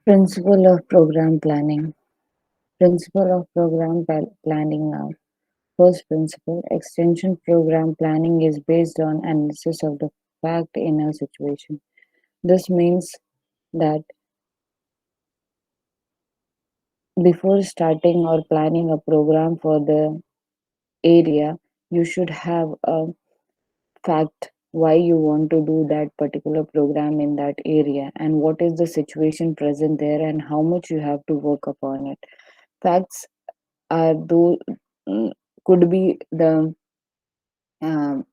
Principle of program planning. Principle of planning are: first principle, extension program planning is based on analysis of the fact in a situation. This means that before starting or planning a program for the area, you should have a fact why you want to do that particular program in that area and what is the situation present there and how much you have to work upon it. Facts are those, mm, could be the um,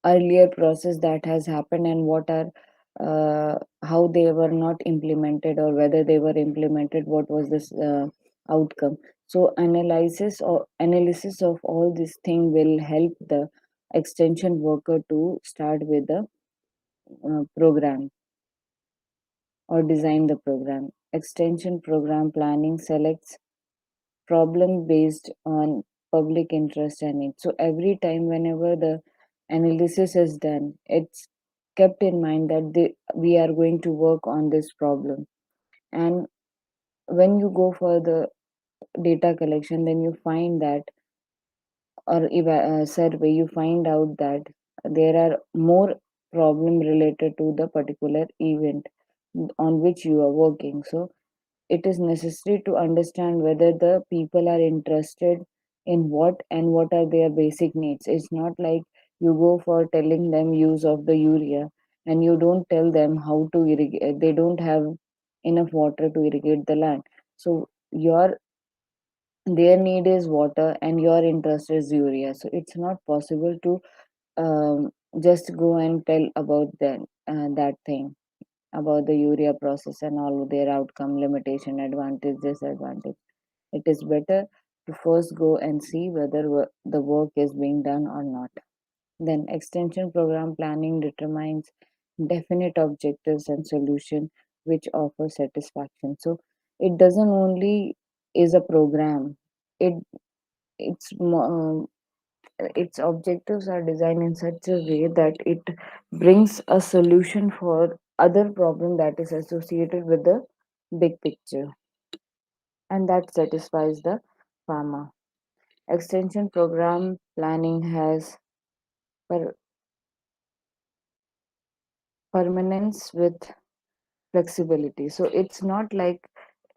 earlier process that has happened and what are how they were not implemented, or whether they were implemented, what was this outcome. So analysis of all this thing will help the extension worker to start with the program or design the program. Extension program planning selects problem based on public interest and need. So every time whenever the analysis is done, it's kept in mind that we are going to work on this problem. And when you go for the data collection, then you find that, or survey, you find out that there are more problem related to the particular event on which you are working. So it is necessary to understand whether the people are interested in what and what are their basic needs. It's not like you go for telling them use of the urea and you don't tell them how to irrigate. They don't have enough water to irrigate the land. So your their need is water and your interest is urea. So it's not possible to just go and tell about that thing about the urea process and all their outcome, limitation, advantage, disadvantage. It is better to first go and see whether the work is being done or not. Then extension program planning determines definite objectives and solution which offer satisfaction. So it doesn't only is a program. It it's its objectives are designed in such a way that it brings a solution for other problem that is associated with the big picture, and that satisfies the farmer. Extension program planning has per- permanence with flexibility. So it's not like,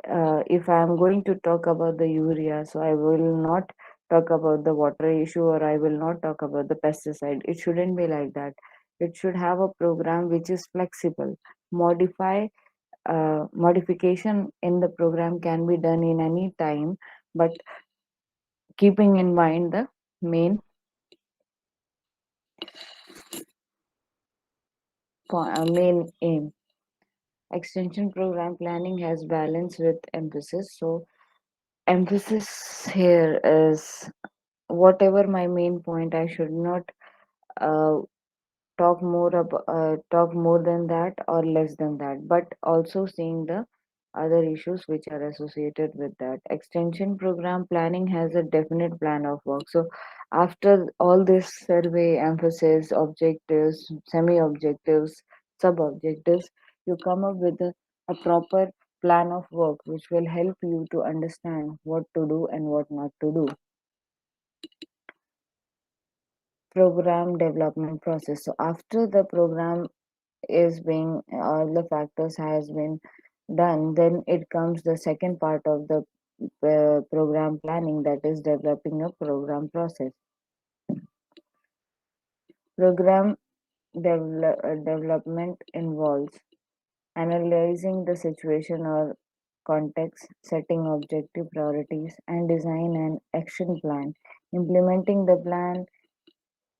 if I'm going to talk about the urea, so I will not talk about the water issue, or I will not talk about the pesticide. It shouldn't be like that. It should have a program which is flexible. Modification in the program can be done in any time, but keeping in mind the main aim. Extension program planning has balance with emphasis. So emphasis here is whatever my main point. I should not uh, talk more than that or less than that, but also seeing the other issues which are associated with that. Extension program planning has a definite plan of work. So after all this survey, emphasis, objectives, semi objectives, sub objectives, you come up with a proper plan of work which will help you to understand what to do and what not to do. Program development process. So after the program is being, all the factors has been done, then it comes the second part of the program planning, that is developing a program process. Program development involves analyzing the situation or context, setting objective priorities, and design an action plan, implementing the plan,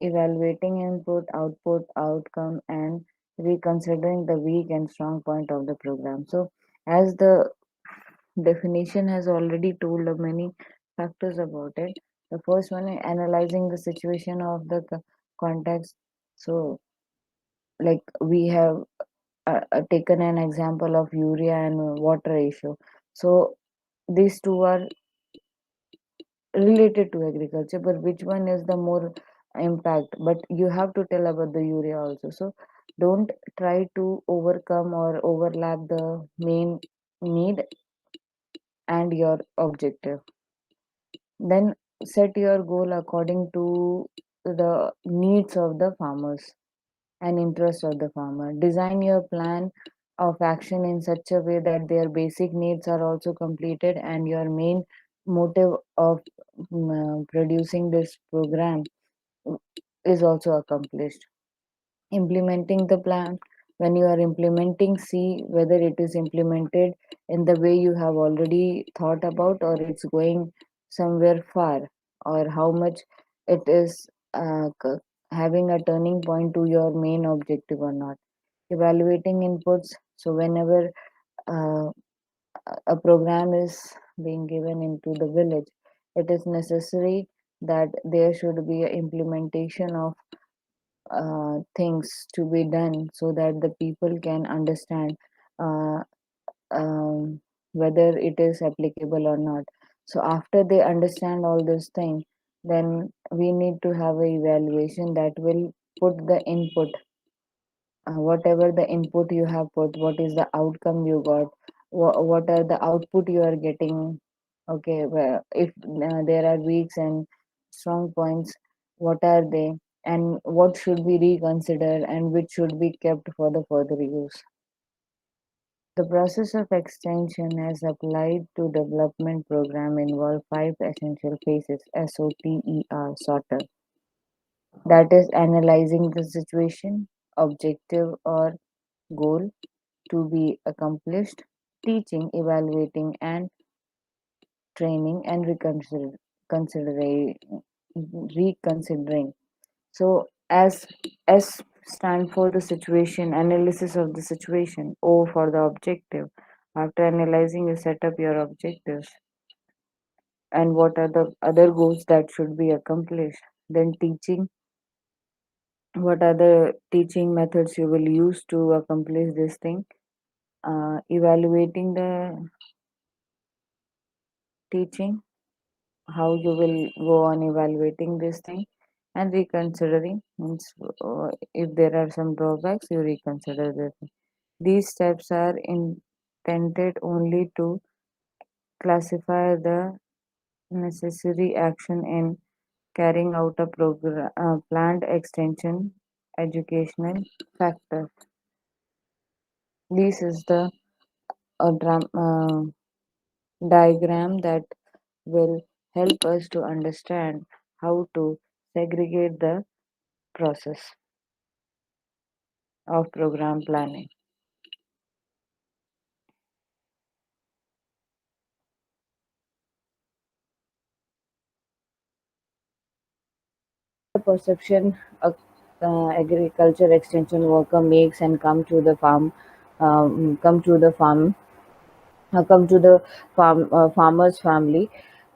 evaluating input, output, outcome, and reconsidering the weak and strong point of the program. So, as the definition has already told many factors about it, the first one is analyzing the situation of the context. So, like we have taken an example of urea and water issue. So, these two are related to agriculture, but which one is the more impact? But you have to tell about the urea also. So don't try to overcome or overlap the main need and your objective. Then set your goal according to the needs of the farmers and interest of the farmer. Design your plan of action in such a way that their basic needs are also completed and your main motive of producing this program is also accomplished. Implementing the plan, when you are implementing, see whether it is implemented in the way you have already thought about, or it's going somewhere far, or how much it is having a turning point to your main objective or not. Evaluating inputs, so whenever uh, a program is being given into the village, it is necessary that there should be a implementation of things to be done so that the people can understand uh, um, whether it is applicable or not. So after they understand all these things, then we need to have a evaluation that will put the input, whatever the input you have put, what is the outcome you got, what are the output you are getting. Okay, well, if there are weaks and strong points, what are they, and what should be reconsidered and which should be kept for the further use. The process of extension as applied to development program involve five essential phases: SOTER, sorter, that is analyzing the situation, objective or goal to be accomplished, teaching, evaluating, and training, and considering, reconsidering. So, as S stand for the situation, analysis of the situation, O for the objective. After analyzing, you set up your objectives and what are the other goals that should be accomplished. Then, teaching, what are the teaching methods you will use to accomplish this thing. Evaluating the teaching, how you will go on evaluating this thing, and reconsidering means if there are some drawbacks, you reconsider this. These steps are intended only to classify the necessary action in carrying out a planned extension educational factor. This is the diagram that will help us to understand how to segregate the process of program planning. The perception a agriculture extension worker makes and come to the farm, come to the farmer's family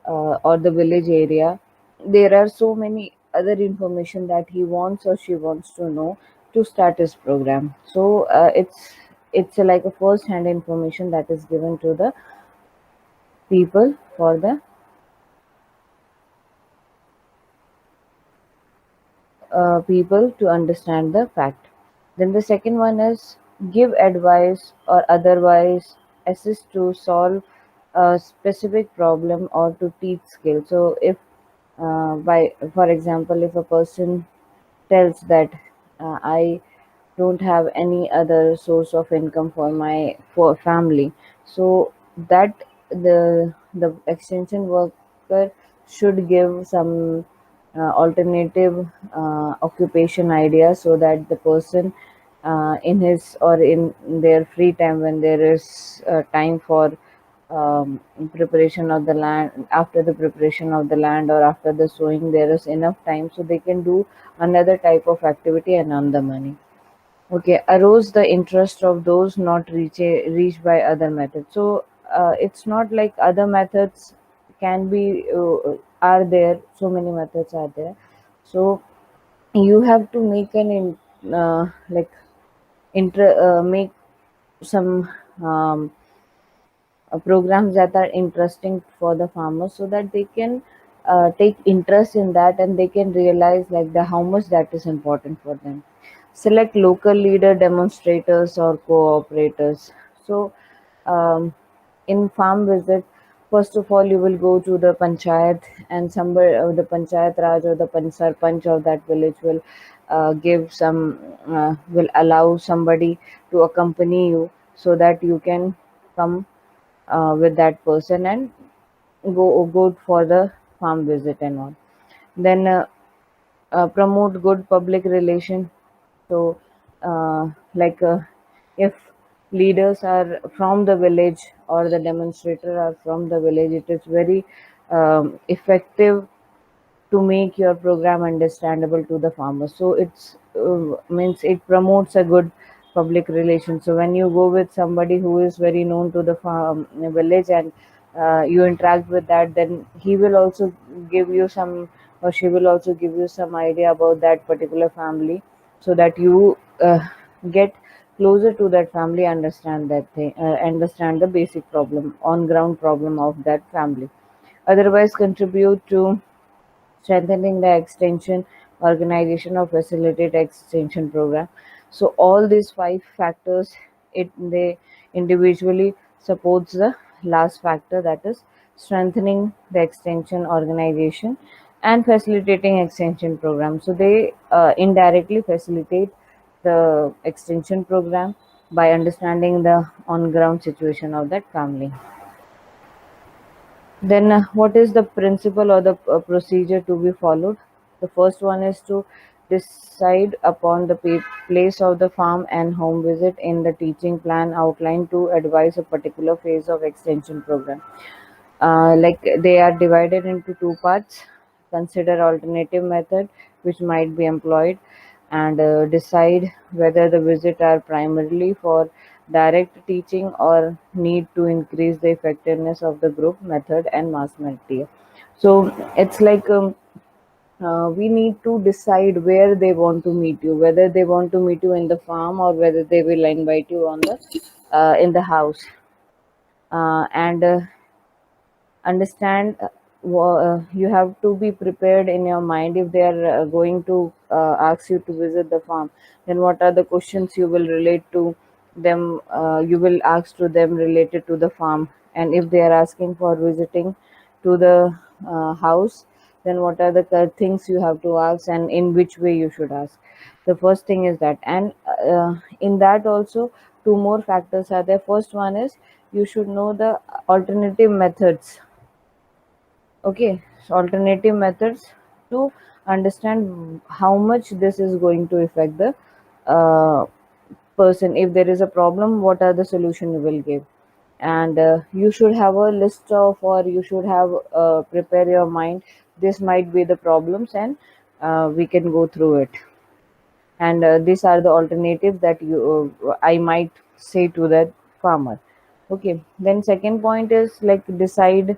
or the village area. There are so many other information that he wants or she wants to know to start his program. So it's like a first hand information that is given to the people for the people to understand the fact. Then the second one is give advice or otherwise assist to solve a specific problem or to teach skill. So if by for example, if a person tells that I don't have any other source of income for my for family, so that the extension worker should give some alternative occupation idea so that the person in his or in their free time, when there is time for preparation of the land, after the preparation of the land or after the sowing, there is enough time so they can do another type of activity and earn the money. Okay, arouse the interest of those not reached by other methods. So it's not like other methods can be are there, so many methods are there. So you have to make like make some programs that are interesting for the farmers so that they can take interest in that and they can realize like the how much that is important for them. Select local leader demonstrators or cooperators. So um, in farm visit, first of all you will go to the panchayat, and somebody, the panchayat raj or the sarpanch of that village will give some will allow somebody to accompany you, so that you can come with that person and go for the farm visit and all. Then promote good public relation. So like if leaders are from the village or the demonstrator are from the village, it is very effective to make your program understandable to the farmers. So it's means it promotes a good public relation. So when you go with somebody who is very known to the farm village, and you interact with that, then he will also give you some, or she will also give you some idea about that particular family, so that you get closer to that family, understand that thing, understand the basic problem, on ground problem of that family. Otherwise contribute to strengthening the extension organization or facilitate extension program. So all these five factors, it they individually supports the last factor, that is strengthening the extension organization and facilitating extension program. So they indirectly facilitate the extension program by understanding the on ground situation of that family. Then, what is the principle or the procedure to be followed? The first one is to decide upon the place of the farm and home visit in the teaching plan outlined to advise a particular phase of extension program. Like they are divided into two parts. Consider alternative method which might be employed, and decide whether the visit are primarily for direct teaching or need to increase the effectiveness of the group method and mass media. So it's like we need to decide where they want to meet you, whether they want to meet you in the farm or whether they will invite you on the in the house. And understand you have to be prepared in your mind. If they are going to ask you to visit the farm, then what are the questions you will relate to them, you will ask to them related to the farm. And if they are asking for visiting to the house, then what are the things you have to ask and in which way you should ask. The first thing is that. And in that also, two more factors are there. First one is you should know the alternative methods. Okay, so alternative methods to understand how much this is going to affect the uh, person. If there is a problem, what are the solution you will give? And you should have a list of, or you should have prepare your mind. This might be the problems, and we can go through it. And these are the alternatives that you I might say to that farmer. Okay, then second point is like decide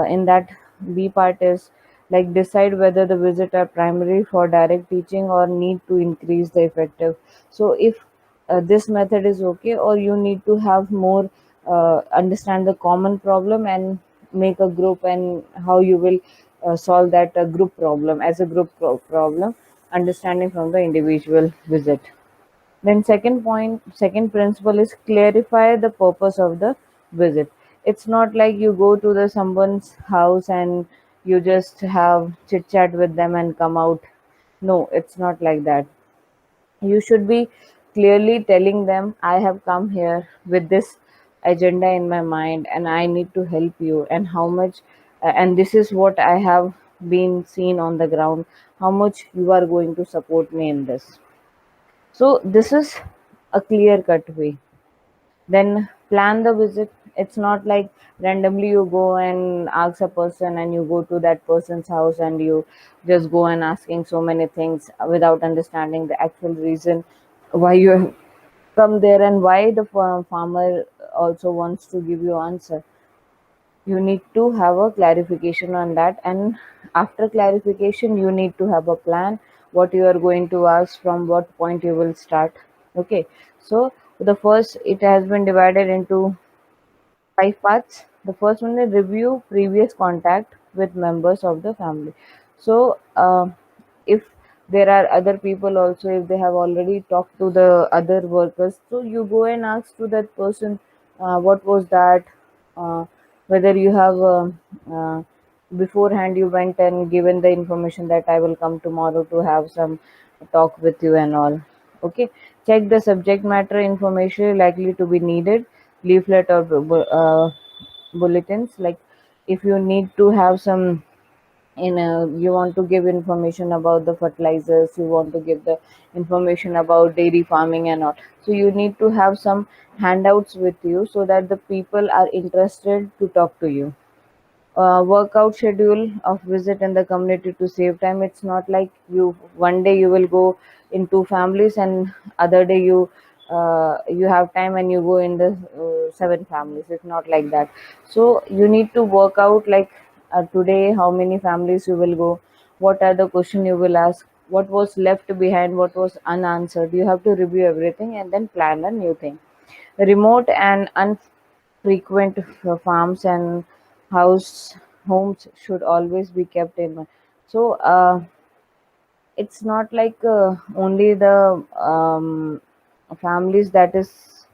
in that B part is like decide whether the visit are primary for direct teaching or need to increase the effective. So if this method is okay, or you need to have more understand the common problem and make a group, and how you will solve that group problem as a group problem, understanding from the individual visit. Then second principle is clarify the purpose of the visit. It's not like you go to the someone's house and you just have chit chat with them and come out. No, it's not like that. You should be clearly telling them, I have come here with this agenda in my mind, and I need to help you, and how much, and this is what I have been seen on the ground, how much you are going to support me in this. So this is a clear cut way. Then plan the visit. It's not like randomly you go and ask a person, and you go to that person's house and you just go and asking so many things without understanding the actual reason why you have come there, and why the farmer also wants to give you answer. You need to have a clarification on that, and after clarification you need to have a plan, what you are going to ask, from what point you will start. Okay, so the first, it has been divided into five parts. The first one is review previous contact with members of the family. So if there are other people also, if they have already talked to the other workers, so you go and ask to that person, what was that, uh, whether you have beforehand you went and given the information that I will come tomorrow to have some talk with you and all. Okay, check the subject matter information likely to be needed, leaflet or bulletins. Like if you need to have some you want to give information about the fertilizers, you want to give the information about dairy farming and all, so you need to have some handouts with you so that the people are interested to talk to you. Workout schedule of visit in the community to save time. It's not like you one day you will go in two families and other day you have time and you go in the seven families. It's not like that. So you need to work out like today how many families you will go, what are the question you will ask, what was left behind, what was unanswered. You have to review everything and then plan a new thing. Remote and unfrequent farms and house homes should always be kept in mind. So it's not like only the families that is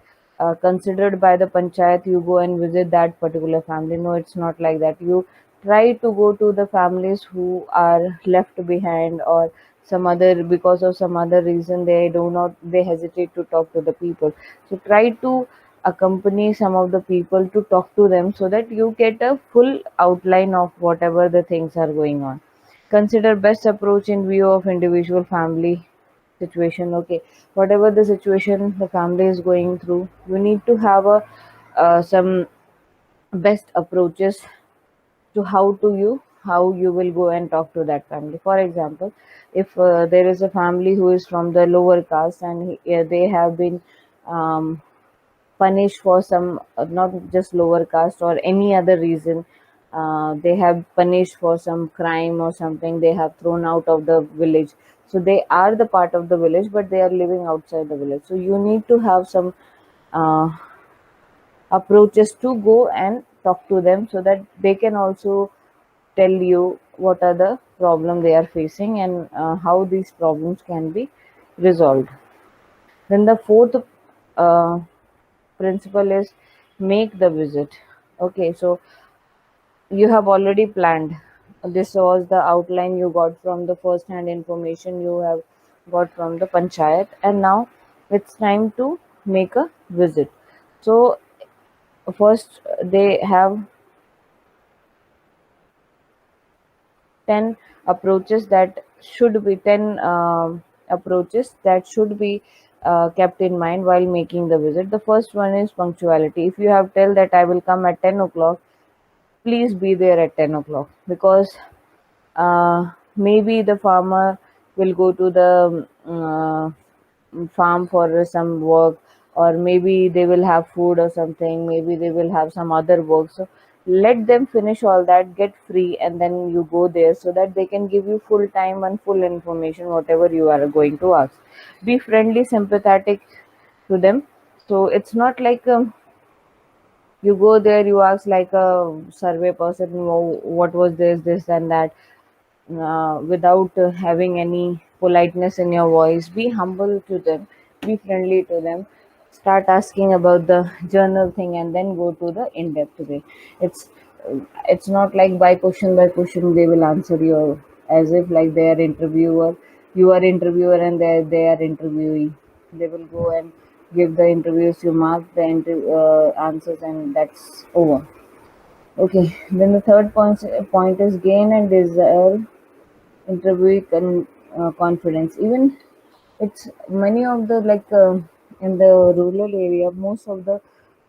considered by the panchayat you go and visit that particular family. No, it's not like that. You try to go to the families who are left behind or some other, because of some other reason they do not, they hesitate to talk to the people. So try to accompany some of the people to talk to them so that you get a full outline of whatever the things are going on. Consider best approach in view of individual family situation. Okay, whatever the situation the family is going through, you need to have a some best approaches to how you will go and talk to that family. For example, if there is a family who is from the lower caste and they have been um, punished for some not just lower caste or any other reason, they have punished for some crime or something, they have thrown out of the village. So they are the part of the village but they are living outside the village, so you need to have some uh, approaches to go and talk to them so that they can also tell you what are the problem they are facing and how these problems can be resolved. Then the fourth uh, principle is make the visit. Okay, so you have already planned. This was the outline you got from the first hand information you have got from the panchayat, and now it's time to make a visit. So first they have 10 approaches that should be 10 approaches that should be kept in mind while making the visit. The first one is punctuality. If you have tell that I will come at 10 o'clock, please be there at 10 o'clock, because maybe the farmer will go to the farm for some work, or maybe they will have food or something, maybe they will have some other work. So let them finish all that, get free, and then you go there so that they can give you full time and full information whatever you are going to ask. Be friendly, sympathetic to them. So it's not like you go there, you ask like a survey person, "Oh, what was this and that," without having any politeness in your voice. Be humble to them, be friendly to them. Start asking about the journal thing and then go to the in-depth way. It's it's not like by question they will answer you as if like they are interviewer, you are interviewer and they are interviewee. They will go and give the interviews, you mark the answers and that's over. Okay, then the third point is gain and desire interview confidence. Even it's many of the like in the rural area, most of the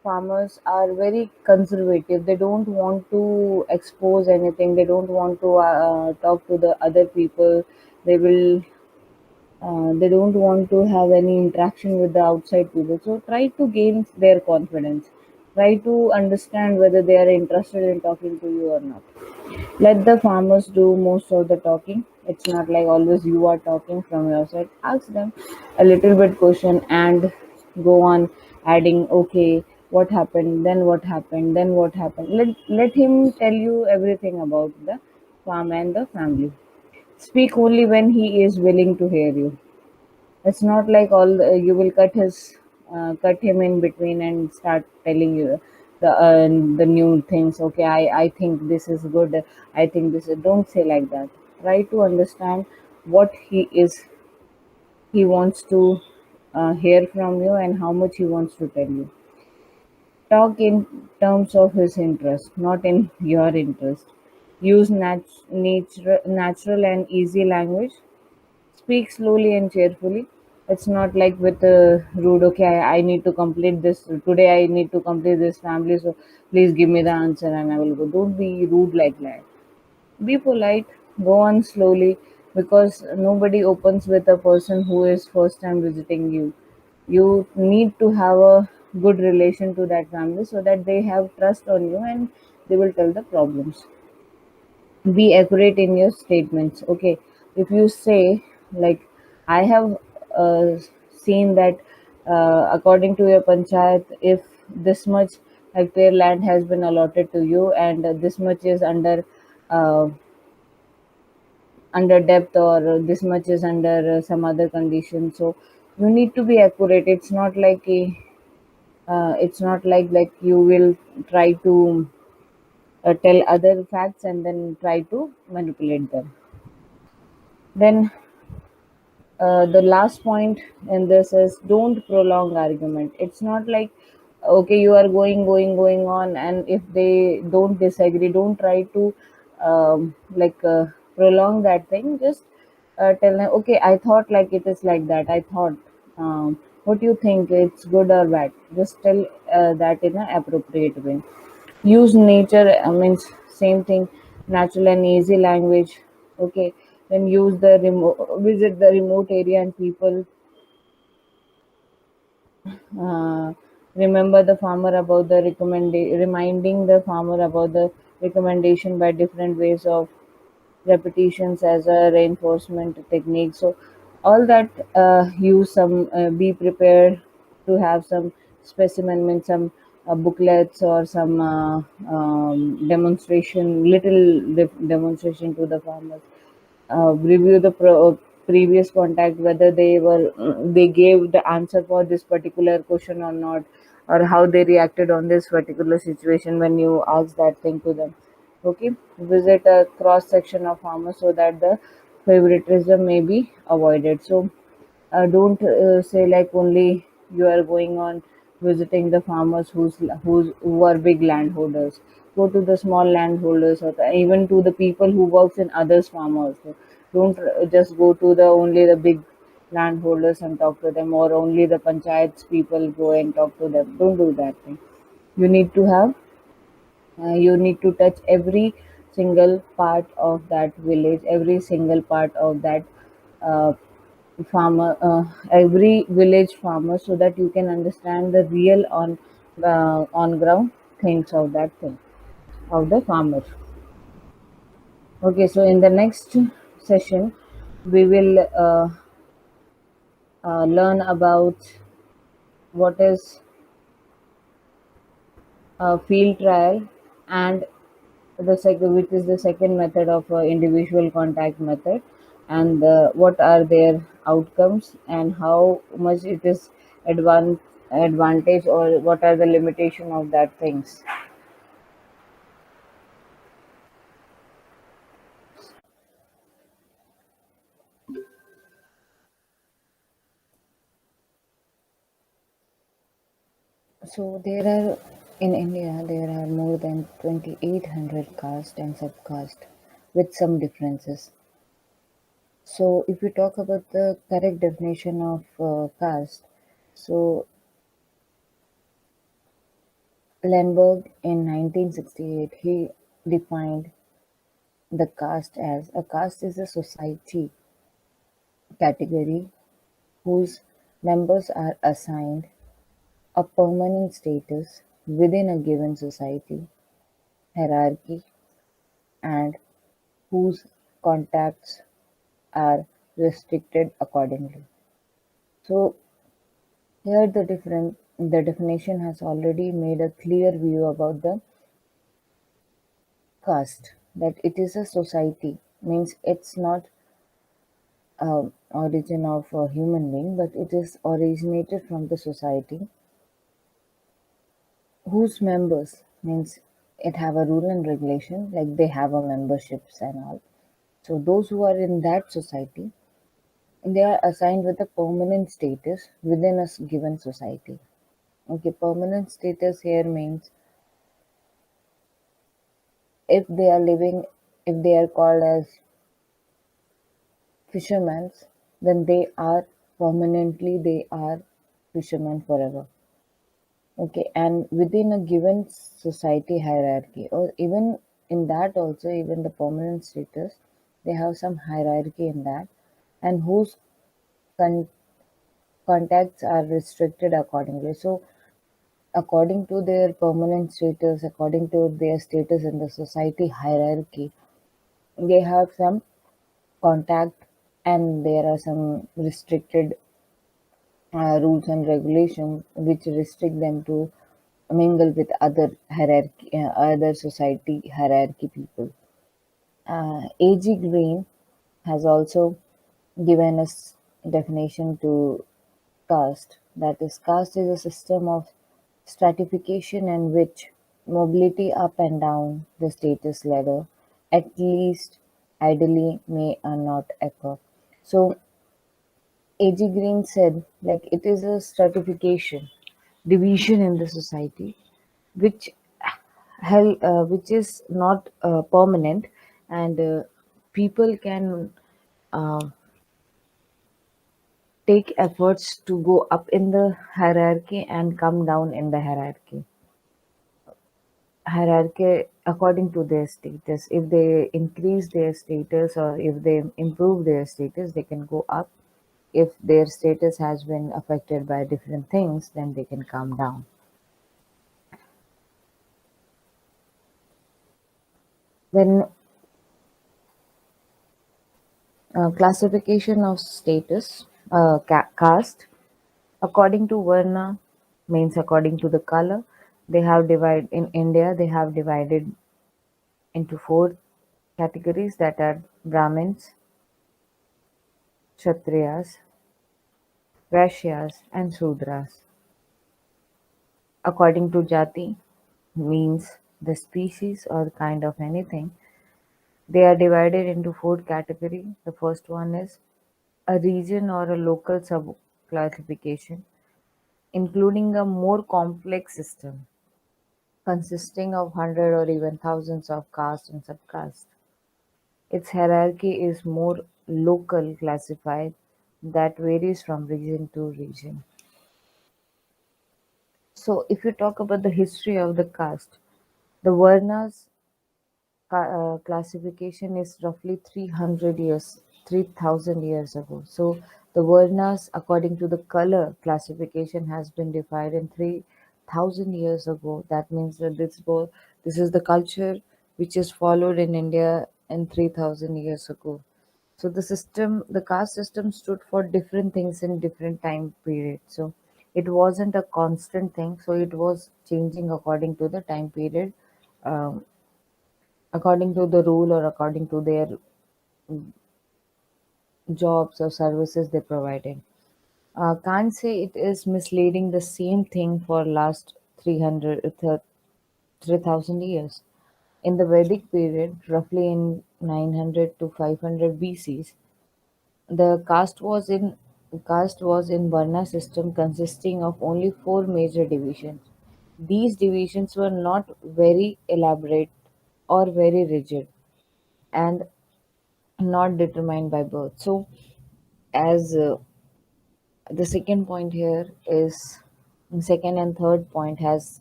farmers are very conservative. They don't want to expose anything, they don't want to talk to the other people. They will they don't want to have any interaction with the outside people. So try to gain their confidence, try to understand whether they are interested in talking to you or not. Let the farmers do most of the talking. It's not like always you are talking from your side. Ask them a little bit question and go on adding, okay, what happened, then what happened, then what happened. Let him tell you everything about the farm and the family. Speak only when he is willing to hear you. It's not like you will cut him in between and start telling you. the new things. Okay, I think this is good. I think this is. Don't say like that. Try to understand what he wants to hear from you and how much he wants to tell you. Talk in terms of his interest, not in your interest. Use natural and easy language. Speak slowly and cheerfully. It's not like with rude, okay, I need to complete this today, I need to complete this family, so please give me the answer and I will go. Don't be rude like that. Be polite, go on slowly, because nobody opens with a person who is first time visiting you. You need to have a good relation to that family so that they have trust on you and they will tell the problems. Be accurate in your statements. Okay, if you say like, I have uh, seen that according to your panchayat, if this much hectare land has been allotted to you and this much is uh, under depth, or this much is under some other condition, so you need to be accurate. It's not like it's not like you will try to tell other facts and then try to manipulate them. Then the last point in this is, don't prolong argument. It's not like, okay, you are going on, and if they don't disagree, don't try to prolong that thing. Just tell them, okay, I thought like it is like that, I thought, what do you think, it's good or bad? Just tell that in an appropriate way. Use nature, means same thing, natural and easy language. Okay, then use the remote, visit the remote area and people. uh, Remember the farmer about the reminding the farmer about the recommendation by different ways of repetitions as a reinforcement technique. So all that, use some, be prepared to have some specimen, means some booklets or some demonstration to the farmers. Review the previous contact, whether they gave the answer for this particular question or not, or how they reacted on this particular situation when you ask that thing to them. Okay, visit a cross section of farmers so that the favoritism may be avoided. So don't say like only you are going on visiting the farmers who are big landholders. Go to the small landholders, or even to the people who works in others farm also. Don't just go to the only the big landholders and talk to them, or only the panchayats people go and talk to them. Don't do that thing. You need to have, you need to touch every single part of that village, every single part of that uh, farmer, every village farmer, so that you can understand the real on ground things of that thing, of the farmer. Okay, so in the next session we will learn about what is field trial, and which is the second method of individual contact method, and what are their outcomes and how much it is advantage, or what are the limitation of that things. So there are, in India there are more than 2800 caste and subcaste with some differences. So if we talk about the correct definition of caste, so Lenberg in 1968 he defined the caste as, a caste is a society category whose members are assigned a permanent status within a given society hierarchy, and whose contacts are restricted accordingly. So here the definition has already made a clear view about the caste, that it is a society, means it's not origin of a human being, but it is originated from the society whose members means it have a rule and regulation, like they have a memberships and all. So those who are in that society, they are assigned with a permanent status within a given society. Okay, permanent status here means if they are living, if they are called as fishermen, then they are permanently they are fishermen forever. Okay, and within a given society hierarchy, or even in that also, even the permanent status, they have some hierarchy in that, and whose con- contacts are restricted accordingly. So, according to their permanent status, according to their status in the society hierarchy, they have some contact, and there are some restricted rules and regulations which restrict them to mingle with other hierarchy, other society hierarchy people. A.G. Green has also given us definition to caste. That is, caste is a system of stratification in which mobility up and down the status ladder, at least ideally, may or not occur. So A.G. Green said, like it is a stratification, division in the society, which which is not permanent, and people can uh, take efforts to go up in the hierarchy and come down in the hierarchy according to their status. If they increase their status or if they improve their status, they can go up. If their status has been affected by different things, then they can come down. Then classification of status, caste, according to Varna, means according to the color. They have divided in India. They have divided into four categories, that are Brahmins, Kshatriyas, Vaishyas, and Sudras. According to Jati, means the species or kind of anything. They are divided into four categories. The first one is a region or a local sub classification, including a more complex system consisting of hundred or even thousands of castes and subcastes. Its hierarchy is more local classified that varies from region to region. So if you talk about the history of the caste, the Varnas classification is roughly 300 years, 3000 years ago. So the Varnas, according to the color classification, has been defined in 3000 years ago. That means that this is the culture which is followed in India in 3000 years ago. So the caste system stood for different things in different time periods. So it wasn't a constant thing. So it was changing according to the time period, um, according to the rule or according to their jobs or services they provided. Can't say it is misleading the same thing for last 3,000 years. In the Vedic period, roughly in 900 to 500 BCs, the caste was in Varna system consisting of only four major divisions. These divisions were not very elaborate or very rigid, and not determined by birth. So, as the second point here is second and third point has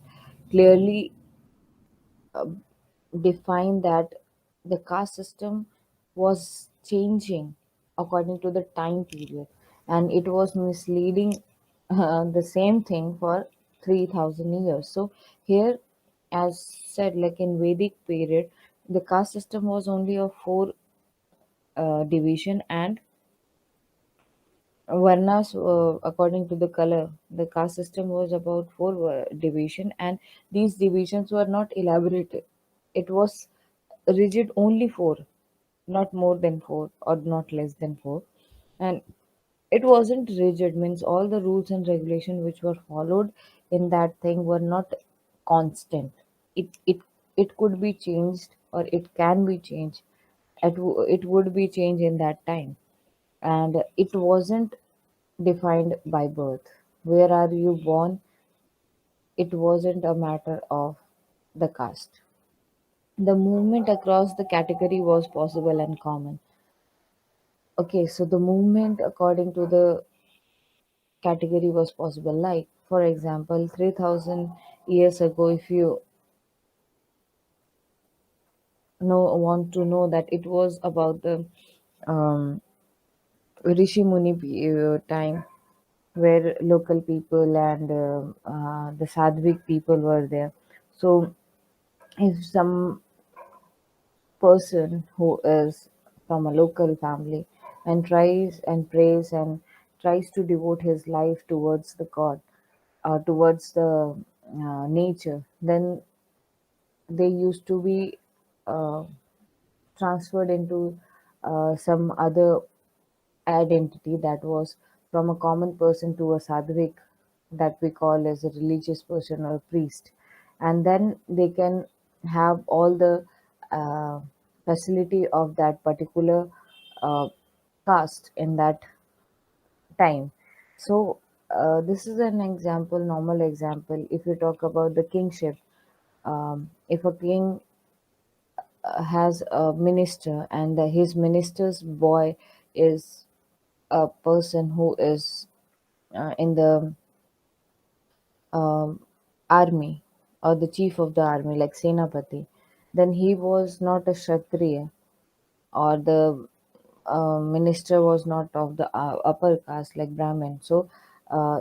clearly defined that the caste system was changing according to the time period, and it was misleading the same thing for 3000 years. So here, as said, like in Vedic period, the caste system was only a four division, and Varnas, according to the color, the caste system was about four division, and these divisions were not elaborated. It was rigid, only four, not more than four or not less than four, and it wasn't rigid. Means all the rules and regulation which were followed in that thing were not constant. It could be changed, or it can be changed. It would be changed in that time, and it wasn't defined by birth. Where are you born? It wasn't a matter of the caste. The movement across the category was possible and common. Okay, so the movement according to the category was possible. Like, for example, 3000 years ago, if you want to know that it was about the um, Rishi Muni time, where local people and the Sadhvik people were there. So, if some person who is from a local family and tries and prays and tries to devote his life towards the God, towards the nature, then they used to be uh, transferred into some other identity that was from a common person to a sadhvik, that we call as a religious person or a priest, and then they can have all the uh, facility of that particular uh, caste in that time. So this is an example, normal example. If you talk about the kingship, if a king has a minister, and his minister's boy is a person who is in the um, army, or the chief of the army, like Senapati, then he was not a Kshatriya, or the minister was not of the upper caste like Brahmin. So,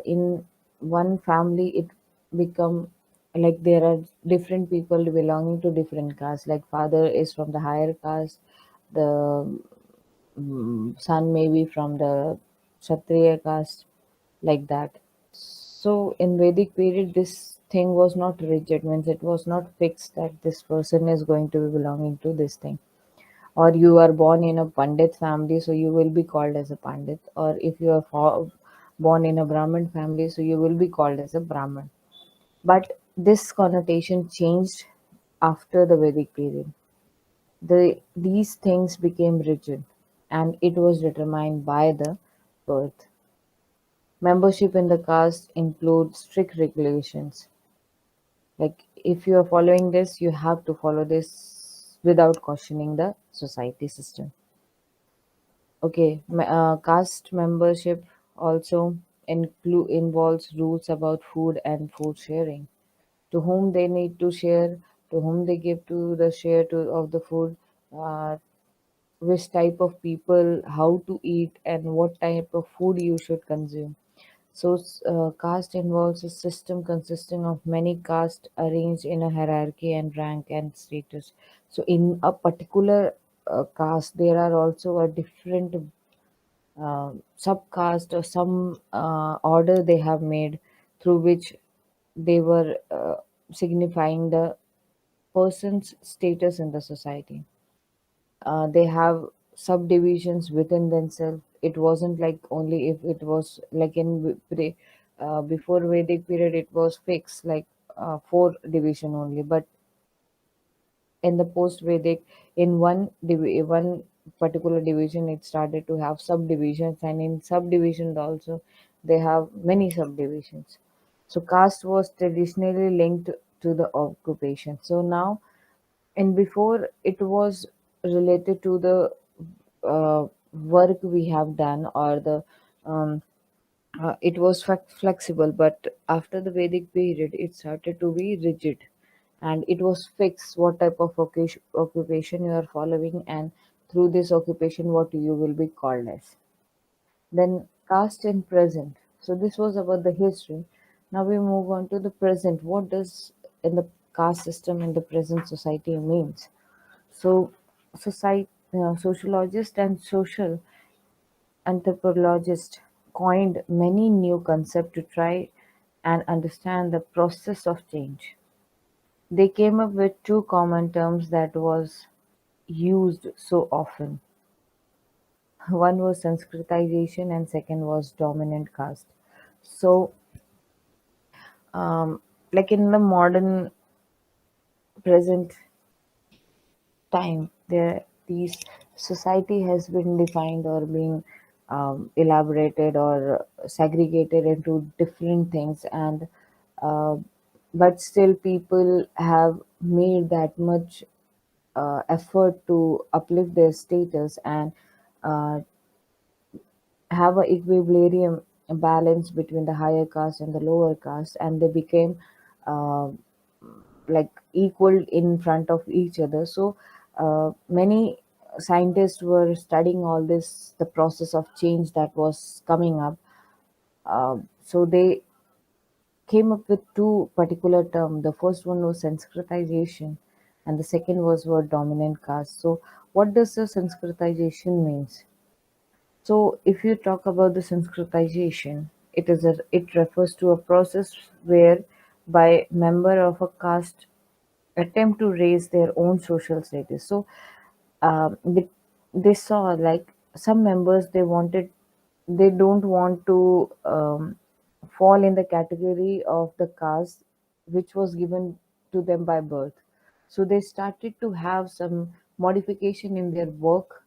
in one family, it become like there are different people belonging to different castes. Like father is from the higher caste, the son may be from the Kshatriya caste, like that. So in Vedic period, this thing was not rigid, means it was not fixed that this person is going to be belonging to this thing. Or you are born in a Pandit family, so you will be called as a Pandit. Or if you are born in a Brahmin family, so you will be called as a Brahmin. But this connotation changed after the Vedic period. These things became rigid, and it was determined by the birth. Membership in the caste includes strict regulations. Like if you are following this, you have to follow this without questioning the society system. Okay, caste membership also involves rules about food and food sharing. To whom they need to share, to whom they give to the share to of the food, uh, which type of people, how to eat, and what type of food you should consume. So, caste involves a system consisting of many castes arranged in a hierarchy and rank and status. So, in a particular caste, there are also a different subcaste or some order they have made, through which they were signifying the person's status in the society. They have subdivisions within themselves. It wasn't like only if it was like in before Vedic period, it was fixed like four division only. But in the post Vedic, in one particular division, it started to have subdivisions, and in subdivisions also they have many subdivisions. So caste was traditionally linked to the occupation. So now, and before, it was related to the work we have done, or the um, it was flexible. But after the Vedic period, it started to be rigid, and it was fixed what type of occupation you are following, and through this occupation what you will be called as. Then caste in present. So this was about the history. Now we move on to the present. What does in the caste system in the present society means? So, sociologists and social anthropologists coined many new concepts to try and understand the process of change. They came up with two common terms that was used so often. One was Sanskritization and second was dominant caste. So, like in the modern present time, there these society has been defined or being elaborated or segregated into different things, and uh, but still people have made that much effort to uplift their status and uh, have a equilibrium, a balance between the higher caste and the lower caste, and they became uh, like equal in front of each other. So many scientists were studying all this, the process of change that was coming up. So they came up with two particular terms. The first one was Sanskritization, and the second was word dominant caste. So what does the Sanskritization means? So, if you talk about the Sanskritization, it refers to a process where by member of a caste attempt to raise their own social status. So, they saw like some members they don't want to fall in the category of the caste which was given to them by birth. So they started to have some modification in their work,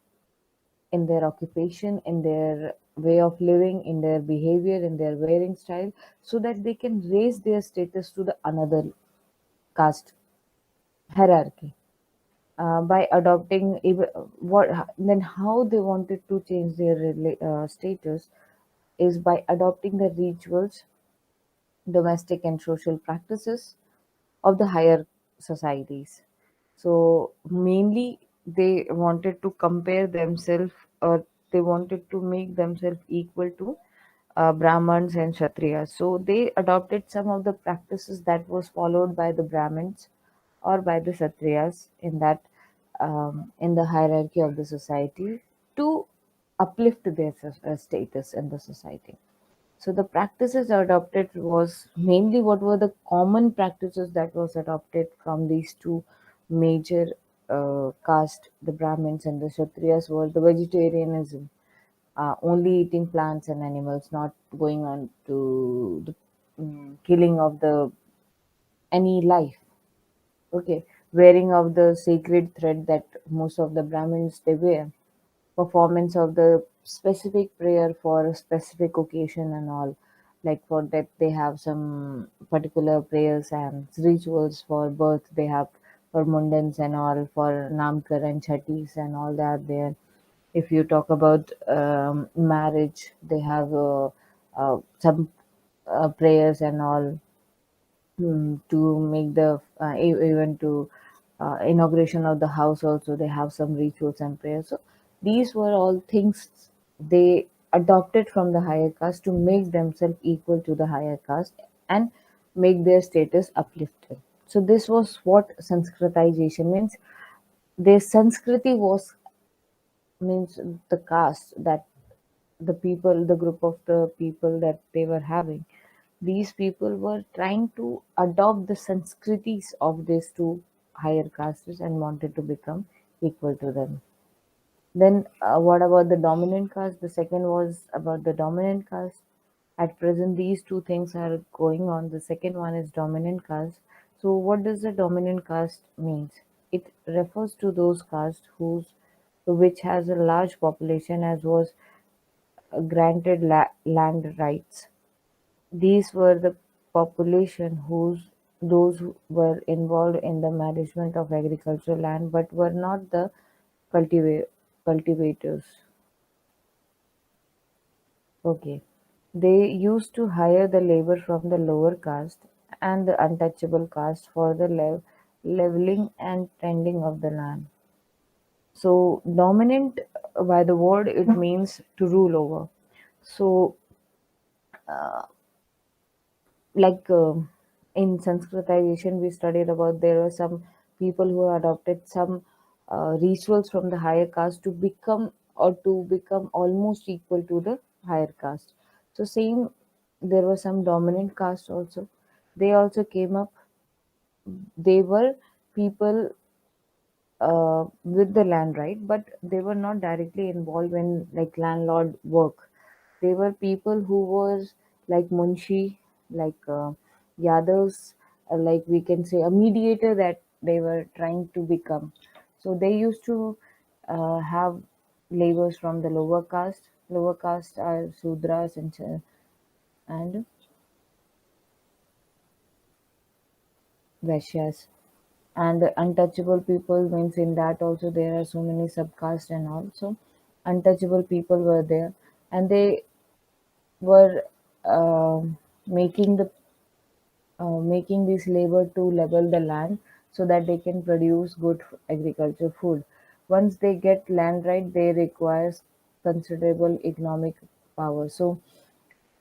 in their occupation, in their way of living, in their behavior, in their wearing style, so that they can raise their status to the another caste hierarchy. By adopting even what then how they wanted to change their status is by adopting the rituals, domestic and social practices of the higher societies. So mainly they wanted to compare themselves, or they wanted to make themselves equal to Brahmins and Kshatriyas. So they adopted some of the practices that was followed by the Brahmins or by the Kshatriyas in that in the hierarchy of the society to uplift their status in the society. So the practices adopted was mainly what were the common practices that was adopted from these two major caste, the Brahmins and the Kshatriyas, were the vegetarianism, only eating plants and animals, not going on to the killing of the any life. Okay, wearing of the sacred thread that most of the Brahmins they wear, performance of the specific prayer for a specific occasion and all, like for that they have some particular prayers and rituals. For birth they have, for mundans and all, for namkar and chatis and all that there. If you talk about marriage, they have some prayers and all, to make the even to inauguration of the house also they have some rituals and prayers. So these were all things they adopted from the higher caste to make themselves equal to the higher caste and make their status uplifted. So this was what Sanskritization means. Their Sanskriti was means the caste that the people, the group of the people that they were having, these people were trying to adopt the Sanskritis of these two higher castes and wanted to become equal to them. Then, what about the dominant caste? The second was about the dominant caste. At present, these two things are going on. The second one is dominant caste. So, what does the dominant caste means? It refers to those castes which has a large population as was granted land rights. These were the population those who were involved in the management of agricultural land but were not the cultivators. Okay. They used to hire the labor from the lower caste and the untouchable caste for the leveling and tending of the land. So dominant, by the word it means to rule over. So like in Sanskritization, we studied about there are some people who adopted some rituals from the higher caste to become almost equal to the higher caste. So same, there were some dominant caste also. They also came up. They were people with the land right, but they were not directly involved in like landlord work. They were people who was like munshi, like Yadavs, like we can say a mediator that they were trying to become. So they used to have laborers from the lower caste. Lower caste are Sudras and Vaishyas. And the untouchable people means in that also there are so many subcaste and all. So untouchable people were there, and they were making the making this labor to level the land so that they can produce good agriculture food. Once they get land right, they require considerable economic power. So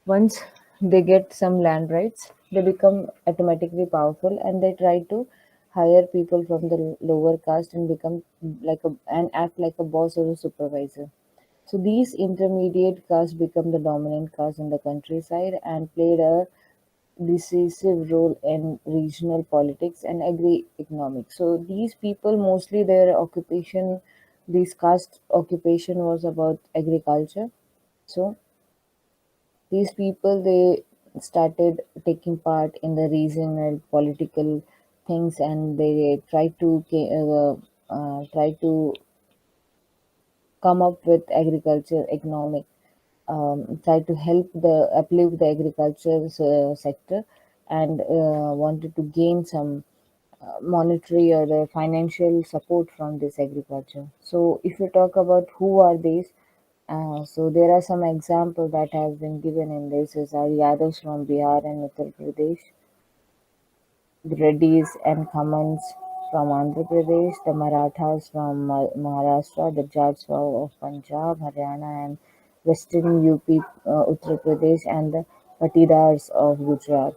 once they get some land rights, they become automatically powerful, and they try to hire people from the lower caste and become like a and act like a boss or a supervisor. So these intermediate castes become the dominant caste in the countryside and played a decisive role in regional politics and agri-economics. So these people mostly their occupation, this caste occupation was about agriculture. So these people they started taking part in the regional political things, and they try to come up with agriculture economic, try to help the uplift the agriculture sector, and wanted to gain some monetary or financial support from this agriculture. So if you talk about who are these, so there are some examples that has been given in this is our Yadavs from Bihar and Uttar Pradesh, the Reddys and Khammans from Andhra Pradesh, the Marathas from Maharashtra, the Jats of Punjab, Haryana, and Western UP, Uttar Pradesh, and the Patidars of Gujarat.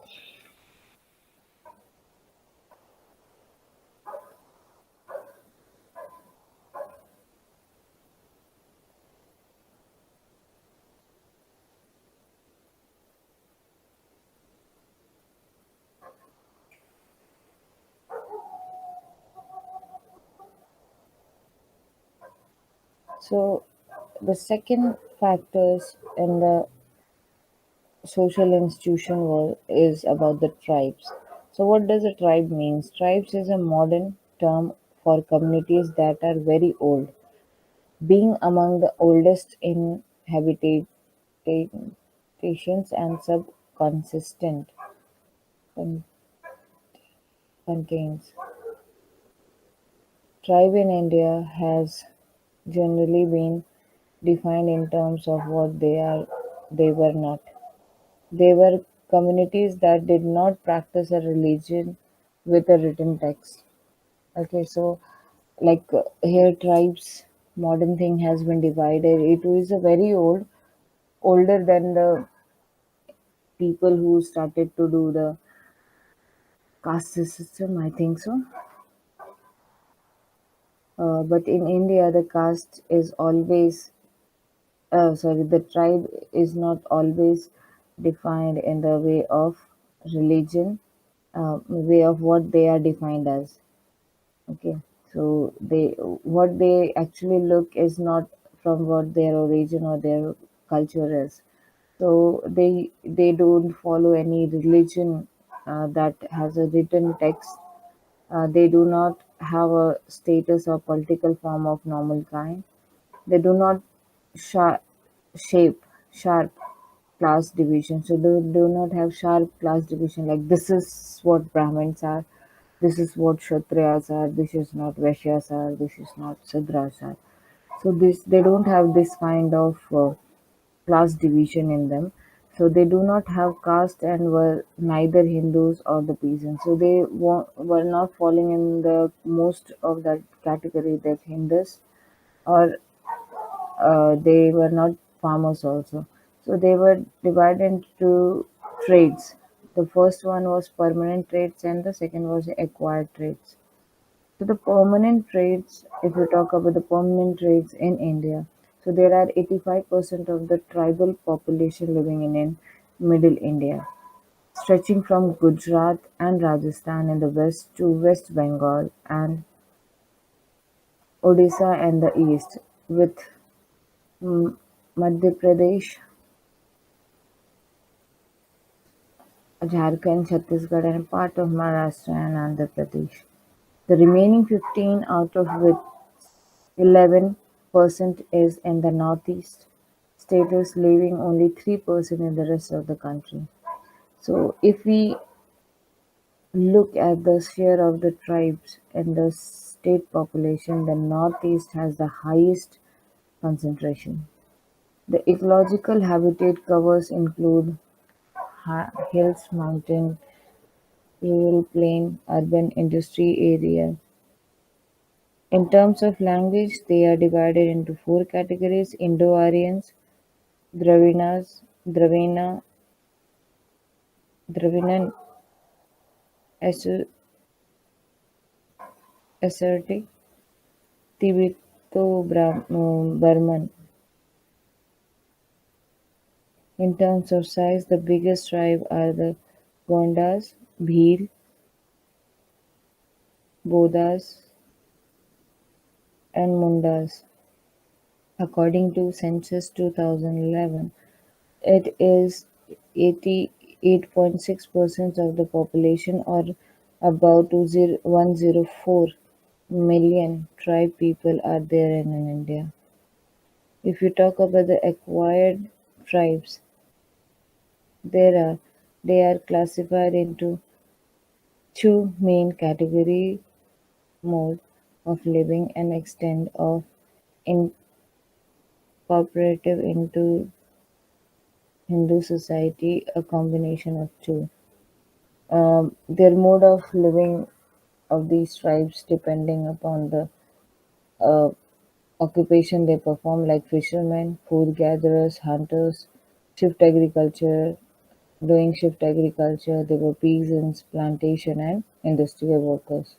So the second factors in the social institution world is about the tribes. So what does a tribe means? Tribes is a modern term for communities that are very old, being among the oldest in habitations and subconsistent con- contains. Tribe in India has generally been defined in terms of what they were not. They were communities that did not practice a religion with a written text. Okay, so here tribes modern thing has been divided. It is a very older than the people who started to do the caste system, I think so. But in India, the caste is always, sorry, the tribe is not always defined in the way of religion, way of what they are defined as. Okay, so what they actually look is not from what their origin or their culture is. So they don't follow any religion that has a written text. They do not have a status or political form of normal kind. They do not sha- shape sharp class division. So they do not have sharp class division like this is what Brahmins are, this is what Kshatriyas are, this is not Vaishyas are, this is not Sudras are. So this they don't have this kind of class division in them. So they do not have caste and were neither Hindus or the peasants. So they were not falling in the most of that category that Hindus, or they were not farmers also. So they were divided into trades. The first one was permanent trades and the second was acquired trades. So the permanent trades, if you talk about the permanent trades in India, so there are 85% of the tribal population living in middle India, stretching from Gujarat and Rajasthan in the west to West Bengal and Odisha in the east, with mm, Madhya Pradesh, Jharkhand, Chhattisgarh, and part of Maharashtra and Andhra Pradesh. The remaining 15, out of which 11% is in the northeast status, leaving only 3% in the rest of the country. So, if we look at the share of the tribes in the state population, the Northeast has the highest concentration. The ecological habitat covers include hills, mountain, rural plain, urban industry area. In terms of language, they are divided into four categories: Indo-Aryans, Dravinas, Dravidian, Asserti, Tibeto-Burman. In terms of size, the biggest tribe are the Gondas, Bhil, Bodas, and Mundas. According to Census 2011, it is 88.6% of the population, or about 104 million tribe people are there in India. If you talk about the acquired tribes, there are they are classified into two main categories: mode of living and extent of incorporative into Hindu society, a combination of two. Their mode of living of these tribes depending upon the uh, occupation they perform, like fishermen, food gatherers, hunters, shift agriculture. Doing shift agriculture, they were peasants, plantation, and industrial workers.